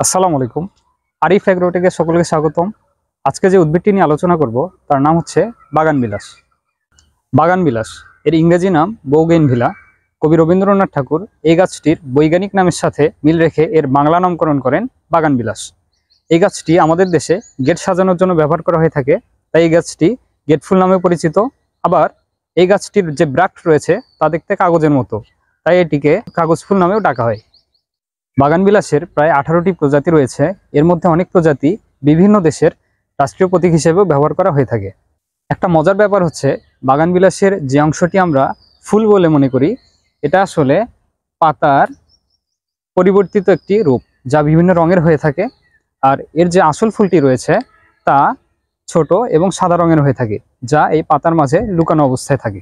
আসসালামু আলাইকুম। আরিফ এগ্রোটেকে সকলকে স্বাগতম। আজকে যে উদ্ভিদটি নিয়ে আলোচনা করব তার নাম হচ্ছে বাগানবিলাস। বাগানবিলাস এর ইংরেজি নাম বোগেনভিলা। কবি রবীন্দ্রনাথ ঠাকুর এই গাছটির বৈজ্ঞানিক নামের সাথে মিল রেখে এর বাংলা নামকরণ করেন বাগানবিলাস। এই গাছটি আমাদের দেশে গেট সাজানোর জন্য ব্যবহার করা হয়ে থাকে, তাই এই গাছটি গেট ফুল নামে পরিচিত। আবার এই গাছটির যে ব্রাক্ট রয়েছে তা দেখতে কাগজের মতো, তাই এটিকে কাগজ ফুল নামেও ডাকা হয়। বাগানবিলাসের প্রায় 18টি প্রজাতি রয়েছে। এর মধ্যে অনেক প্রজাতি বিভিন্ন দেশের রাষ্ট্রীয় প্রতীক হিসেবেও ব্যবহার করা হয়ে থাকে। একটা মজার ব্যাপার হচ্ছে, বাগানবিলাসের যে অংশটি আমরা ফুল বলে মনে করি, এটা আসলে পাতার পরিবর্তিত একটি রূপ, যা বিভিন্ন রঙের হয়ে থাকে। আর এর যে আসল ফুলটি রয়েছে তা ছোট এবং সাদা রঙের হয়ে থাকে, যা এই পাতার মাঝে লুকানো অবস্থায় থাকে।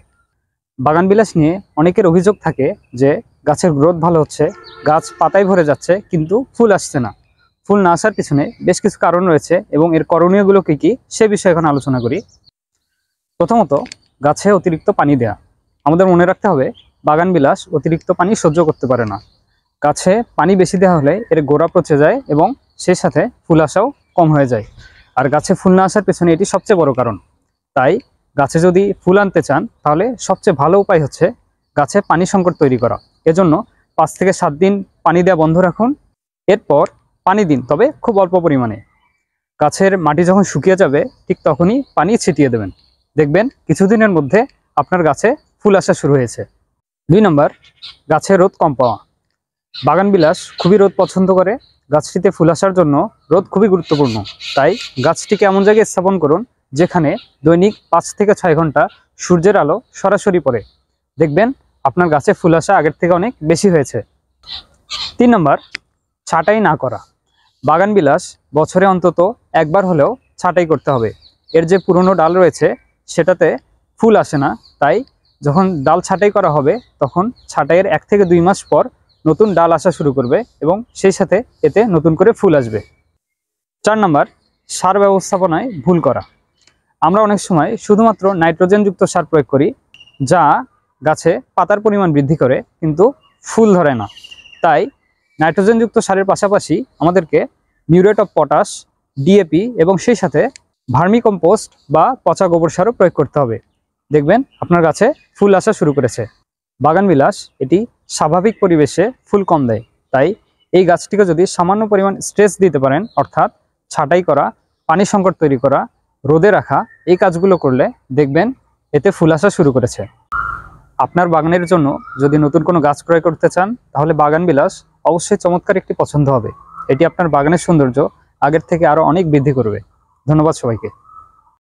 বাগানবিলাস নিয়ে অনেকের অভিযোগ থাকে যে গাছের গ্রোথ ভালো হচ্ছে, গাছ পাতায় ভরে যাচ্ছে, কিন্তু ফুল আসছে না। ফুল না আসার পিছনে বেশ কিছু কারণ রয়েছে এবং এর করণীয়গুলো কি কি সে বিষয়ে এখন আলোচনা করি। প্রথমত, গাছে অতিরিক্ত পানি দেয়া। আমাদের মনে রাখতে হবে, বাগানবিলাস অতিরিক্ত পানি সহ্য করতে পারে না। গাছে পানি বেশি দেওয়া হলে এর গোড়া পচে যায় এবং সেই সাথে ফুল আসাও কম হয়ে যায়। আর গাছে ফুল না আসার পিছনে এটি সবচেয়ে বড় কারণ। তাই গাছে যদি ফুল আনতে চান তাহলে সবচেয়ে ভালো উপায় হচ্ছে গাছে পানি সংকট তৈরি করা। এজন্য 5 থেকে 7 দিন পানি দেওয়া বন্ধ রাখুন। এরপর পানি দিন, তবে খুব অল্প পরিমাণে। গাছের মাটি যখন শুকিয়ে যাবে ঠিক তখনই পানি ছিটিয়ে দেবেন। দেখবেন কিছুদিনের মধ্যে আপনার গাছে ফুল আসা শুরু হয়েছে। 2 নম্বর, গাছে রোদ কম পাওয়া। বাগানবিলাস খুবই রোদ পছন্দ করে। গাছটিতে ফুল আসার জন্য রোদ খুবই গুরুত্বপূর্ণ। তাই গাছটিকে এমন জায়গায় স্থাপন করুন যেখানে দৈনিক 5 থেকে 6 ঘন্টা সূর্যের আলো সরাসরি পড়ে। দেখবেন আপনার গাছে ফুল আসা আগের থেকে অনেক বেশি হয়েছে। 3 নম্বর, ছাঁটাই না করা। বাগানবিলাস বছরে অন্তত একবার হলেও ছাঁটাই করতে হবে। এর যে পুরনো ডাল রয়েছে সেটাতে ফুল আসে না, তাই যখন ডাল ছাঁটাই করা হবে তখন ছাঁটাইয়ের 1 থেকে 2 মাস পর নতুন ডাল আসা শুরু করবে এবং সেই সাথে এতে নতুন করে ফুল আসবে। 4 নম্বর, সার ব্যবস্থাপনায় ভুল করা। আমরা অনেক সময় শুধুমাত্র নাইট্রোজেনযুক্ত সার প্রয়োগ করি, যা গাছে পাতার পরিমাণ বৃদ্ধি করে কিন্তু ফুল ধরে না। তাই নাইট্রোজেনযুক্ত সারের পাশাপাশি আমাদেরকে মিউরেট অফ পটাশ, ডিএপি এবং সেই সাথে ভার্মি কম্পোস্ট বা পচা গোবর সারও প্রয়োগ করতে হবে। দেখবেন আপনার গাছে ফুল আসা শুরু করেছে। বাগানবিলাস এটি স্বাভাবিক পরিবেশে ফুল কম দেয়, তাই এই গাছটিকে যদি সামান্য পরিমাণ স্ট্রেস দিতে পারেন, অর্থাৎ ছাঁটাই করা, পানি সংকট তৈরি করা, রোদে রাখা, এই কাজগুলো করলে দেখবেন এতে ফুল আসা শুরু করেছে। আপনার বাগানের জন্য যদি নতুন কোনো গাছ ক্রয় করতে চান তাহলে বাগানবিলাস অবশ্যই চমৎকার একটি পছন্দ হবে। এটি আপনার বাগানের সৌন্দর্য আগের থেকে আরো অনেক বৃদ্ধি করবে। ধন্যবাদ সবাইকে।